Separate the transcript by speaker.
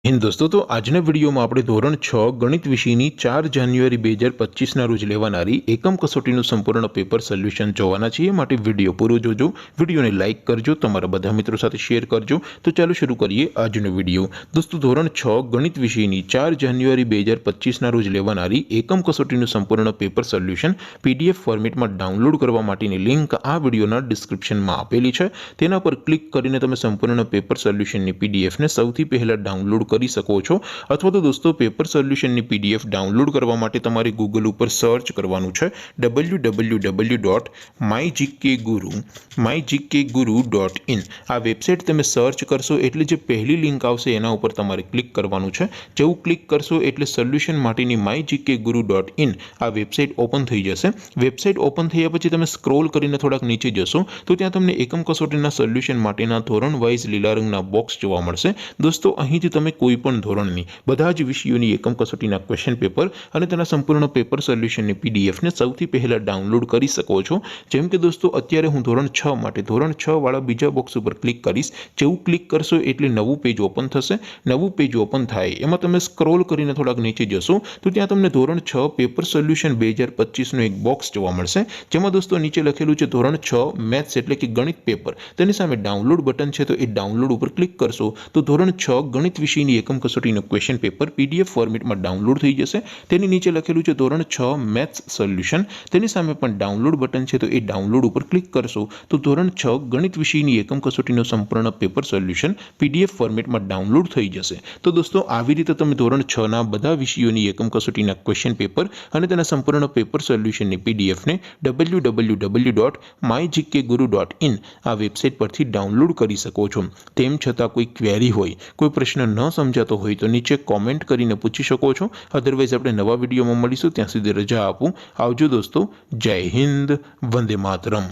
Speaker 1: हिंद दोस्तों तो આજના વિડીયોમાં આપણે ધોરણ 6 ગણિત વિષયની 4 જાન્યુઆરી 2025ના રોજ લેવાનારી એકમ કસોટીનું સંપૂર્ણ પેપર સોલ્યુશન જોવાના છીએ। માટે વિડીયો પૂરો જોજો, વિડીયોને લાઇક કરજો, તમારા બધા મિત્રો સાથે શેર કરજો। તો ચાલો શરૂ કરીએ આજનો વિડીયો। દોસ્તો ધોરણ 6 ગણિત વિષયની 4 જાન્યુઆરી 2025ના રોજ લેવાનારી એકમ કસોટીનું સંપૂર્ણ પેપર સોલ્યુશન પીડીએફ ફોર્મેટમાં ડાઉનલોડ કરવા માટેની લિંક આ વિડીયોના ડિસ્ક્રિપ્શનમાં આપેલી છે। તેના પર ક્લિક કરીને તમે સંપૂર્ણ પેપર સોલ્યુશનની પીડીએફને સૌથી પહેલા ડાઉનલોડ કરી શકો છો। અથવા તો દોસ્તો પેપર સોલ્યુશનની પીડીએફ ડાઉનલોડ કરવા માટે તમારે ગૂગલ ઉપર સર્ચ કરવાનું છે www.mygkguru.in। આ વેબસાઇટ તમે સર્ચ કરશો એટલે જે પહેલી લિંક આવશે એના ઉપર તમારે ક્લિક કરવાનું છે। જેવું ક્લિક કરશો એટલે સોલ્યુશન માટેની mygkguru.in આ વેબસાઇટ ઓપન થઈ જશે। વેબસાઇટ ઓપન થયા પછી તમે સ્ક્રોલ કરીને થોડાક નીચે જશો તો ત્યાં તમને એકમ કસોટીના સોલ્યુશન માટેના ધોરણ વાઇઝ લીલા રંગના બોક્સ જોવા મળશે। દોસ્તો અહીંથી તમે કોઈપણ ધોરણની બધા જ વિષયોની એકમ કસોટીના ક્વેશ્ચન પેપર અને તેના સંપૂર્ણ પેપર સોલ્યુશનની પીડીએફને સૌથી પહેલા ડાઉનલોડ કરી શકો છો। જેમ કે દોસ્તો અત્યારે હું ધોરણ 6 માટે ધોરણ 6 વાળા બીજા બોક્સ ઉપર ક્લિક કરીશ। જેવું ક્લિક કરશો એટલે નવું પેજ ઓપન થશે। નવું પેજ ઓપન થાય એમાં તમે સ્ક્રોલ કરીને થોડાક નીચે જશો તો ત્યાં તમને ધોરણ 6 પેપર સોલ્યુશન 2025નું એક બોક્સ જોવા મળશે। જેમાં દોસ્તો નીચે લખેલું છે ધોરણ 6 મેથ્સ એટલે કે ગણિત પેપર। તેની સામે ડાઉનલોડ બટન છે તો એ ડાઉનલોડ ઉપર ક્લિક કરશો તો ધોરણ 6 ગણિત વિષયની એકમ કસોટીનું ક્વેશ્ચન પેપર પીડીએફ ફોર્મેટમાં ડાઉનલોડ થઈ જશે। તેની નીચે લખેલું છે ધોરણ 6 મેથ્સ સોલ્યુશન। તેની સામે પણ ડાઉનલોડ બટન છે તો એ ડાઉનલોડ ઉપર ક્લિક કરશો તો ધોરણ 6 ગણિત વિષયની એકમ કસોટીનું સંપૂર્ણ પેપર સોલ્યુશન પીડીએફ ફોર્મેટમાં ડાઉનલોડ થઈ જશે। તો દોસ્તો આવી રીતે તમે ધોરણ 6ના બધા વિષયોની એકમ કસોટીના ક્વેશ્ચન પેપર અને તેના સંપૂર્ણ પેપર સોલ્યુશનની પીડીએફને www.mygkguru.in આ વેબસાઇટ પરથી ડાઉનલોડ કરી શકો છો। તેમ છતાં કોઈ ક્વેરી હોય, કોઈ પ્રશ્ન ન સમજાતો હોય તો નીચે કોમેન્ટ કરીને પૂછી શકો છો। અધરવાઇઝ આપણે નવા વિડીયોમાં મળીશું, ત્યાં સુધી રજા આપું। આવજો દોસ્તો, જય હિન્દ, વંદે માતરમ।